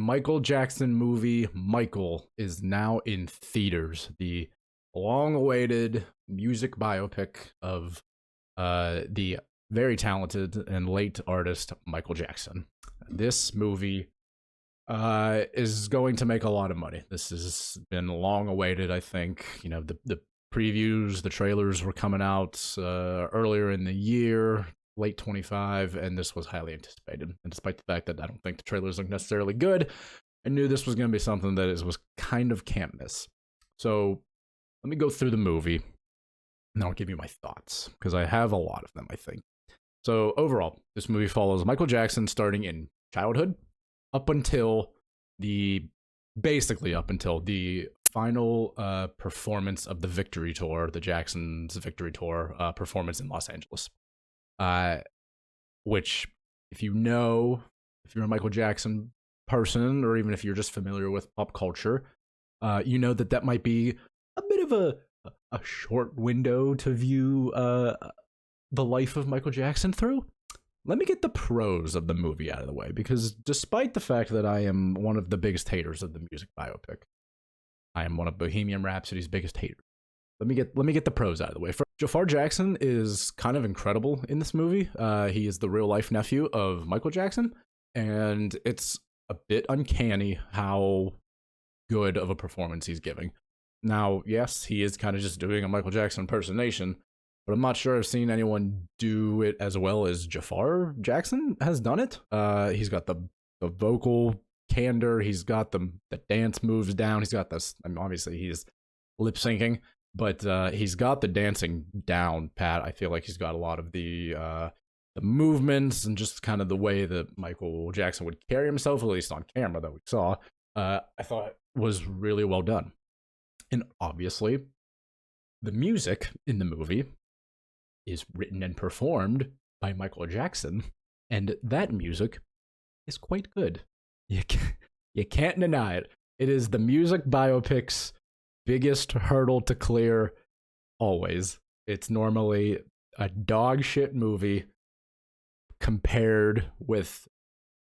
Michael Jackson movie, Michael, is now in theaters. The long-awaited music biopic of the very talented and late artist Michael Jackson. This movie is going to make a lot of money. This has been long awaited, I think. You know, the previews, the trailers were coming out earlier in the year, late 25, and this was highly anticipated. And despite the fact that I don't think the trailers look necessarily good, I knew this was going to be something that was kind of can't miss. So let me go through the movie, and I'll give you my thoughts, because I have a lot of them, I think. So overall, this movie follows Michael Jackson starting in childhood up until basically up until the final performance of the Victory Tour, the Jackson's Victory Tour performance in Los Angeles. Which, if you're a Michael Jackson person, or even if you're just familiar with pop culture, you know that might be a bit of a short window to view the life of Michael Jackson through. Let me get the pros of the movie out of the way, because despite the fact that I am one of the biggest haters of the music biopic, I am one of Bohemian Rhapsody's biggest haters. Let me get the pros out of the way. Jaafar Jackson is kind of incredible in this movie. He is the real life nephew of Michael Jackson, and it's a bit uncanny how good of a performance he's giving. Now, yes, he is kind of just doing a Michael Jackson impersonation, but I'm not sure I've seen anyone do it as well as Jaafar Jackson has done it. He's got the vocal candor. He's got the dance moves down. He's got this. I mean, obviously, he's lip syncing, but he's got the dancing down pat. I feel like he's got a lot of the movements and just kind of the way that Michael Jackson would carry himself, at least on camera that we saw. I thought was really well done. And obviously, the music in the movie is written and performed by Michael Jackson, and that music is quite good. You can't deny it. It is the music biopic's biggest hurdle to clear always. It's normally a dog shit movie compared with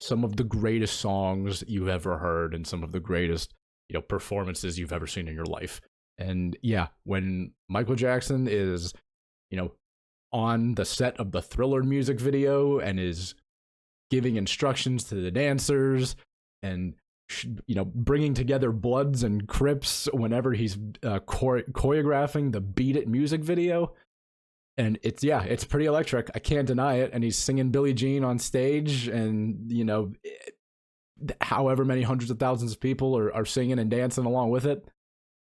some of the greatest songs you've ever heard and some of the greatest, performances you've ever seen in your life. And yeah, when Michael Jackson is, on the set of the Thriller music video and is giving instructions to the dancers and, bringing together Bloods and Crips whenever he's choreographing the Beat It music video. And it's pretty electric. I can't deny it. And he's singing Billie Jean on stage, and, however many hundreds of thousands of people are singing and dancing along with it.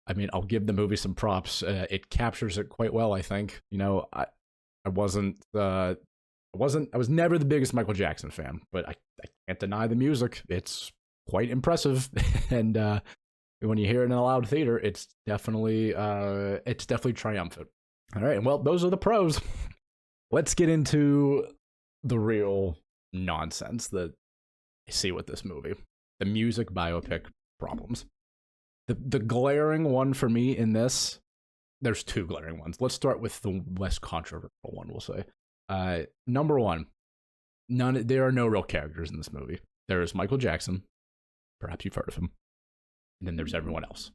I mean, I'll give the movie some props. It captures it quite well, I think. I was never the biggest Michael Jackson fan, but I can't deny the music. It's quite impressive. And when you hear it in a loud theater, it's definitely triumphant. All right, well, those are the pros. Let's get into the real nonsense that I see with this movie. The music biopic problems. The glaring one for me in this, there's two glaring ones. Let's start with the less controversial one, we'll say. Number one, there are no real characters in this movie. There is Michael Jackson. Perhaps you've heard of him. And then there's everyone else.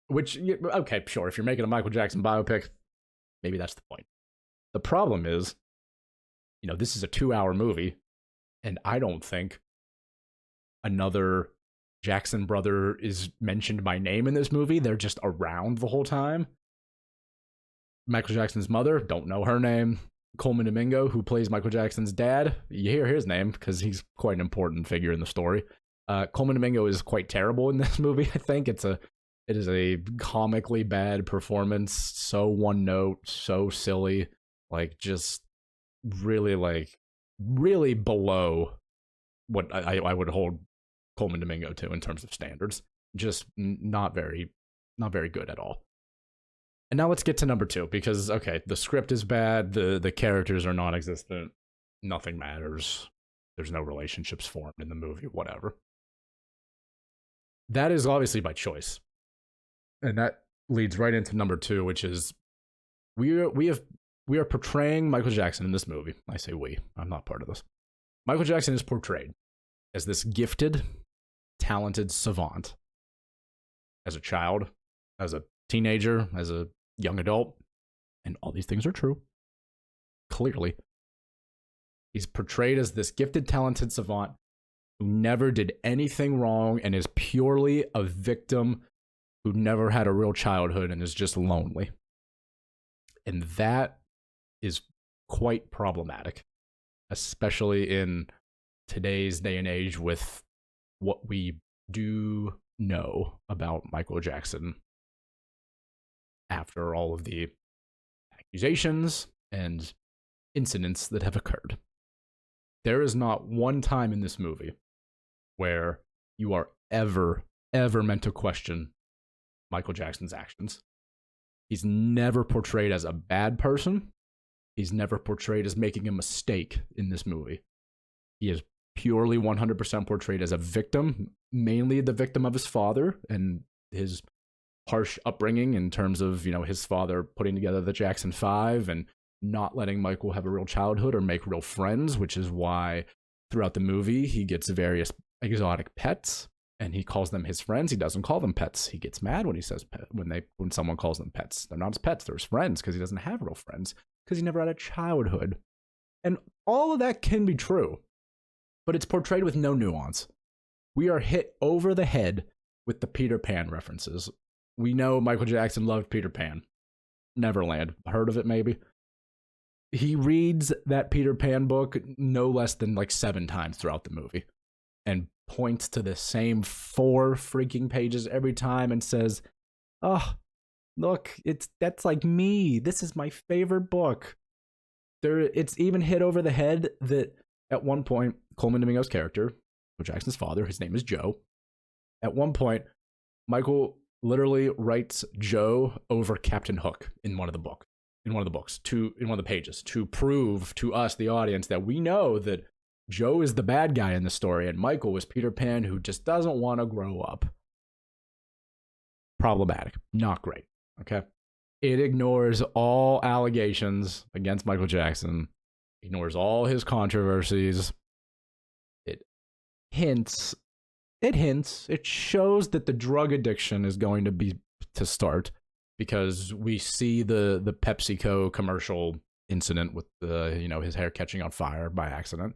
Which, okay, sure, if you're making a Michael Jackson biopic, maybe that's the point. The problem is, this is a 2-hour movie, and I don't think another Jackson brother is mentioned by name in this movie. They're just around the whole time. Michael Jackson's mother, don't know her name. Colman Domingo, who plays Michael Jackson's dad, you hear his name because he's quite an important figure in the story. Colman Domingo is quite terrible in this movie, I think. It is a comically bad performance, so one note, so silly, just really below what I would hold Colman Domingo to in terms of standards. Just not very good at all. And now let's get to number two, because, okay, the script is bad, the characters are non-existent, nothing matters, there's no relationships formed in the movie, whatever. That is obviously by choice. And that leads right into number two, which is we are portraying Michael Jackson in this movie. I say we, I'm not part of this. Michael Jackson is portrayed as this gifted, talented savant as a child, as a teenager, as a young adult, and all these things are true. Clearly, he's portrayed as this gifted, talented savant who never did anything wrong and is purely a victim who never had a real childhood and is just lonely. And that is quite problematic, especially in today's day and age with what we do know about Michael Jackson after all of the accusations and incidents that have occurred. There is not one time in this movie where you are ever meant to question Michael Jackson's actions. He's never portrayed as a bad person. He's never portrayed as making a mistake in this movie. He is purely 100% portrayed as a victim, mainly the victim of his father and his harsh upbringing in terms of, his father putting together the Jackson 5 and not letting Michael have a real childhood or make real friends, which is why throughout the movie he gets various exotic pets and he calls them his friends. He doesn't call them pets. He gets mad when he says when someone calls them pets. They're not his pets, they're his friends, because he doesn't have real friends, because he never had a childhood. And all of that can be true, but it's portrayed with no nuance. We are hit over the head with the Peter Pan references. We know Michael Jackson loved Peter Pan. Neverland. Heard of it, maybe? He reads that Peter Pan book no less than 7 times throughout the movie and points to the same 4 freaking pages every time and says, "Oh, look, that's like me. This is my favorite book." It's even hit over the head that at one point, Colman Domingo's character, Jackson's father, his name is Joe. At one point, Michael literally writes Joe over Captain Hook in one of the books, in one of the pages, to prove to us, the audience, that we know that Joe is the bad guy in the story and Michael is Peter Pan who just doesn't want to grow up. Problematic. Not great. Okay. It ignores all allegations against Michael Jackson, ignores all his controversies. It shows that the drug addiction is going to start, because we see the PepsiCo commercial incident with his hair catching on fire by accident.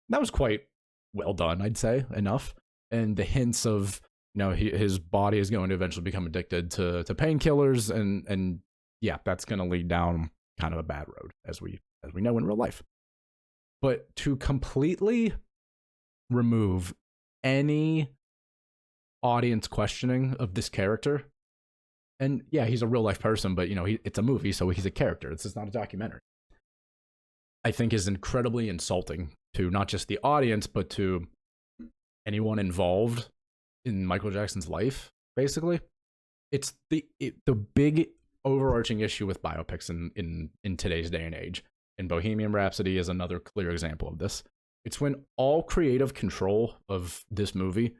That was quite well done, I'd say, enough. And the hints of, his body is going to eventually become addicted to painkillers, and yeah, that's going to lead down kind of a bad road, as we know in real life. But to completely remove any audience questioning of this character, and yeah, he's a real life person, but it's a movie, so he's a character. This is not a documentary. I think is incredibly insulting to not just the audience, but to anyone involved in Michael Jackson's life. Basically, it's the big overarching issue with biopics in today's day and age. And Bohemian Rhapsody is another clear example of this. It's when all creative control of this movie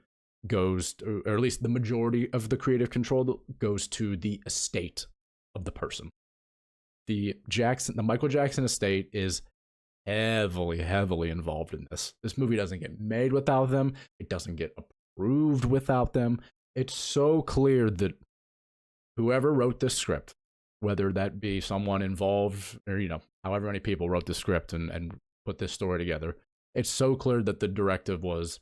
goes to, or at least the majority of the creative control goes to the estate of the person. The Michael Jackson estate is heavily involved in this. This movie doesn't get made without them. It doesn't get approved without them. It's so clear that whoever wrote this script, whether that be someone involved or, however many people wrote the script and put this story together, it's so clear that the directive was,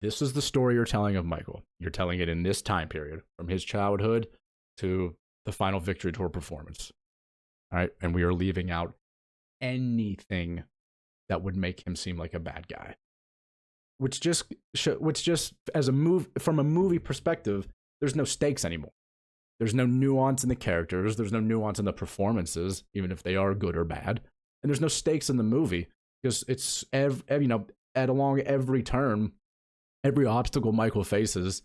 this is the story you're telling of Michael. You're telling it in this time period, from his childhood to the final Victory Tour performance. All right. And we are leaving out anything that would make him seem like a bad guy. Which just as from a movie perspective, there's no stakes anymore. There's no nuance in the characters. There's no nuance in the performances, even if they are good or bad. And there's no stakes in the movie, because it's along every turn, every obstacle Michael faces,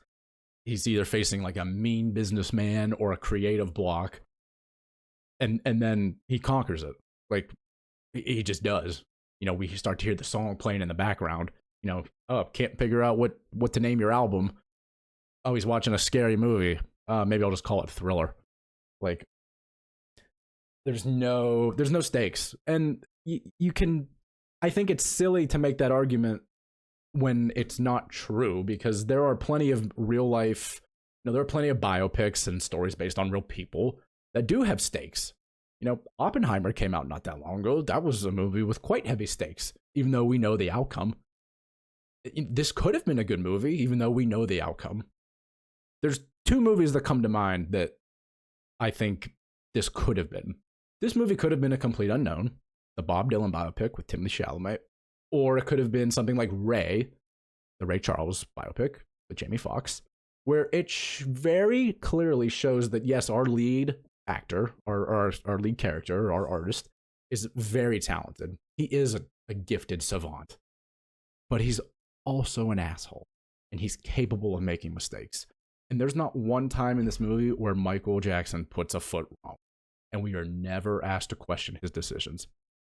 he's either facing like a mean businessman or a creative block, and then he conquers it. Like, he just does. We start to hear the song playing in the background. Oh, can't figure out what to name your album. Oh, he's watching a scary movie. Maybe I'll just call it Thriller. Like, there's no stakes. And you can, I think it's silly to make that argument when it's not true, because there are plenty of real life, there are plenty of biopics and stories based on real people that do have stakes. Oppenheimer came out not that long ago. That was a movie with quite heavy stakes, even though we know the outcome. This could have been a good movie, even though we know the outcome. There's two movies that come to mind that I think this could have been. This movie could have been A Complete Unknown, the Bob Dylan biopic with Timothée Chalamet, or it could have been something like Ray, the Ray Charles biopic with Jamie Foxx, where it very clearly shows that, yes, our lead actor, our lead character, our artist, is very talented. He is a gifted savant, but he's also an asshole, and he's capable of making mistakes. And there's not one time in this movie where Michael Jackson puts a foot wrong, and we are never asked to question his decisions.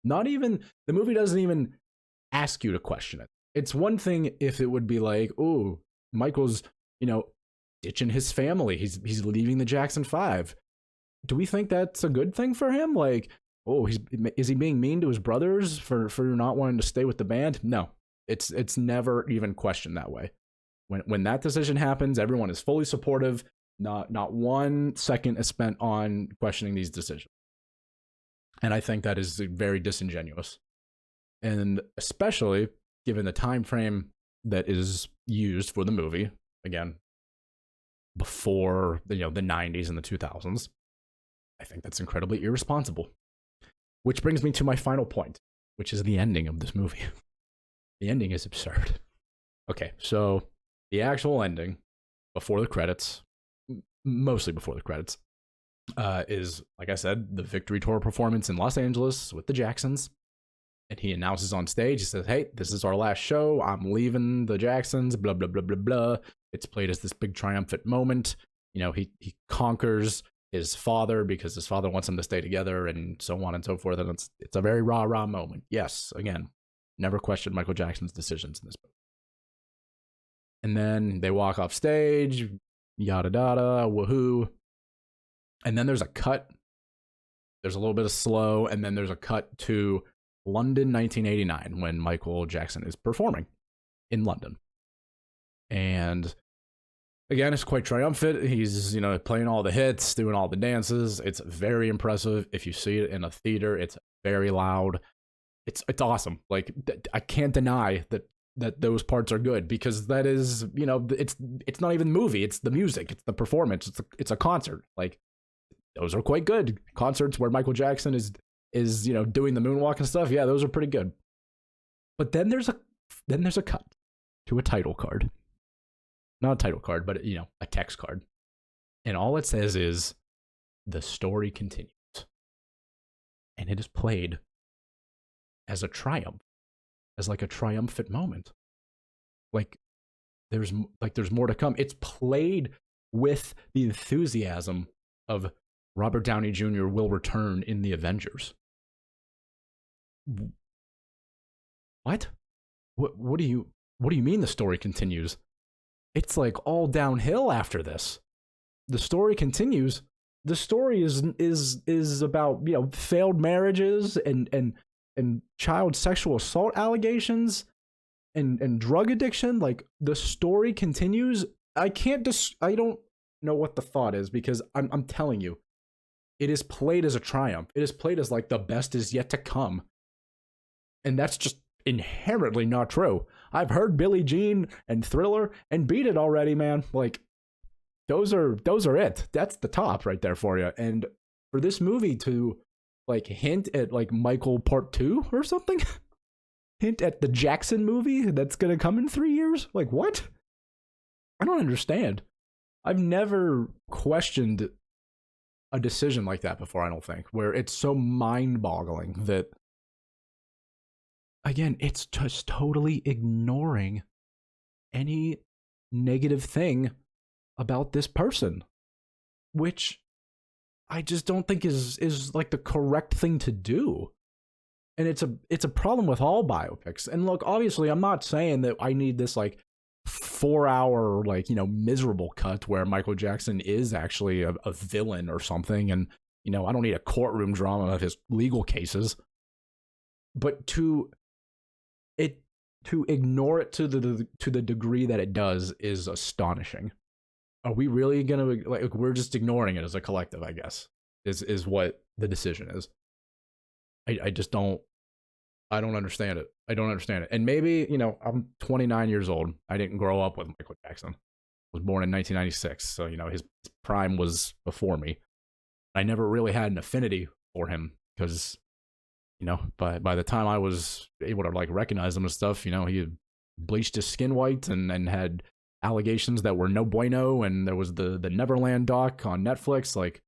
Not even, the movie doesn't even ask you to question it. It's one thing if it would be like, oh, Michael's, ditching his family. He's leaving the Jackson 5. Do we think that's a good thing for him? Like, oh, is he being mean to his brothers for not wanting to stay with the band? No, it's never even questioned that way. When that decision happens, everyone is fully supportive. Not 1 second is spent on questioning these decisions. And I think that is very disingenuous. And especially given the time frame that is used for the movie, again, before the 90s and the 2000s, I think that's incredibly irresponsible. Which brings me to my final point, which is the ending of this movie. The ending is absurd. Okay, so the actual ending, before the credits, mostly before the credits, is, like I said, the victory tour performance in Los Angeles with the Jacksons. And he announces on stage, he says, hey, this is our last show. I'm leaving the Jacksons, blah, blah, blah, blah, blah. It's played as this big triumphant moment. He conquers his father because his father wants them to stay together, and so on and so forth. And it's a very rah-rah moment. Yes, again, never questioned Michael Jackson's decisions in this book. And then they walk off stage, yada yada, woohoo. And then there's a cut. There's a little bit of slow, and then there's a cut to London 1989 when Michael Jackson is performing in London. And again, it's quite triumphant. He's, playing all the hits, doing all the dances. It's very impressive. If you see it in a theater, it's very loud. It's awesome. Like, I can't deny that those parts are good, because that is, it's not even the movie. It's the music. It's the performance. It's a concert. Like, those are quite good. Concerts where Michael Jackson is doing the moonwalk and stuff. Yeah, those are pretty good. But then there's a cut to a title card. Not a title card, but a text card. And all it says is, the story continues. And it is played as a triumph, as like a triumphant moment. Like there's more to come. It's played with the enthusiasm of Robert Downey Jr. will return in the Avengers. What? What do you mean the story continues? It's like all downhill after this. The story continues. The story is about, failed marriages and child sexual assault allegations and drug addiction. Like, the story continues. I don't know what the thought is, because I'm telling you, it is played as a triumph. It is played as like the best is yet to come. And that's just inherently not true. I've heard Billie Jean and Thriller and Beat It already, man. Like, those are it. That's the top right there for you. And for this movie to like hint at like Michael Part 2 or something, hint at the Jackson movie that's gonna come in 3 years. Like, what? I don't understand. I've never questioned a decision like that before, I don't think, where it's so mind-boggling that, again, it's just totally ignoring any negative thing about this person, which I just don't think is like the correct thing to do. And it's a problem with all biopics. And look, obviously, I'm not saying that I need this like 4-hour like miserable cut where Michael Jackson is actually a villain or something, and I don't need a courtroom drama of his legal cases. But to ignore it to the degree that it does is astonishing. Are we really gonna, like, we're just ignoring it as a collective, I guess, is what the decision is. I just don't, I don't understand it. I don't understand it. And maybe, you know, I'm 29 years old. I didn't grow up with Michael Jackson. I was born in 1996, so, you know, his prime was before me. I never really had an affinity for him because, you know, by the time I was able to, like, recognize him and stuff, you know, he had bleached his skin white and had allegations that were no bueno, and there was the Neverland doc on Netflix. Like,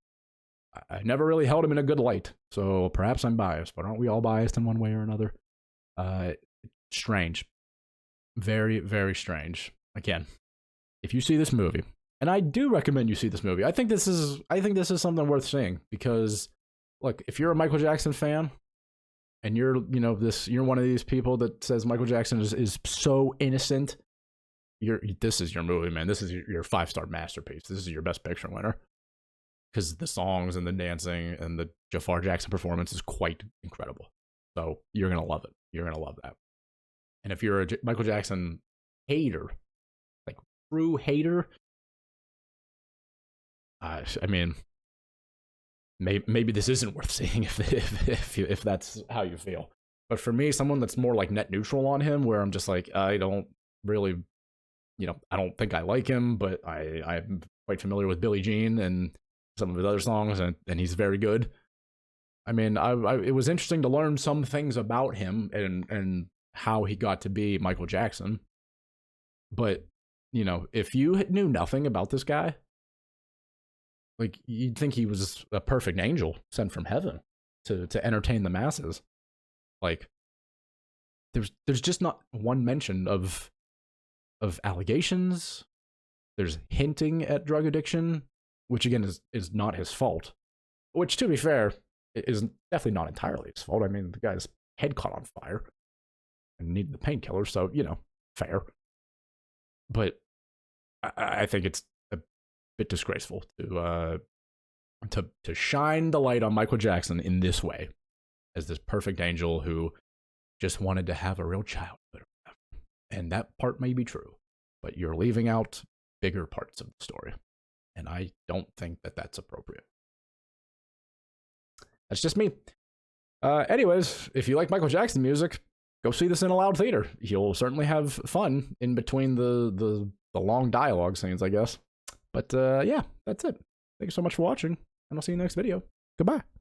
I never really held him in a good light, so perhaps I'm biased, but aren't we all biased in one way or another? Strange. Very, very strange. Again, if you see this movie, and I do recommend you see this movie, I think this is something worth seeing, because, look, if you're a Michael Jackson fan, and you're, you know, you're one of these people that says Michael Jackson is so innocent, this is your movie, man. This is your 5-star masterpiece. This is your best picture winner. Because the songs and the dancing and the Jaafar Jackson performance is quite incredible. So you're going to love it. You're going to love that. And if you're a Michael Jackson hater, like true hater, I mean, maybe this isn't worth seeing if that's how you feel. But for me, someone that's more like net neutral on him, where I'm just like, I don't really, you know, I don't think I like him, but I'm quite familiar with Billie Jean and some of his other songs, and he's very good. I mean, it was interesting to learn some things about him and how he got to be Michael Jackson. But, you know, if you knew nothing about this guy, like, you'd think he was a perfect angel sent from heaven to entertain the masses. Like, there's just not one mention of allegations. There's hinting at drug addiction, which again is not his fault. Which, to be fair, is definitely not entirely his fault. I mean, the guy's head caught on fire and needed the painkiller, so, you know, fair. But I think it's a bit disgraceful to shine the light on Michael Jackson in this way, as this perfect angel who just wanted to have a real childhood. And that part may be true, but you're leaving out bigger parts of the story. And I don't think that that's appropriate. That's just me. Anyways, if you like Michael Jackson music, go see this in a loud theater. You'll certainly have fun in between the long dialogue scenes, I guess. But yeah, that's it. Thank you so much for watching, and I'll see you in the next video. Goodbye.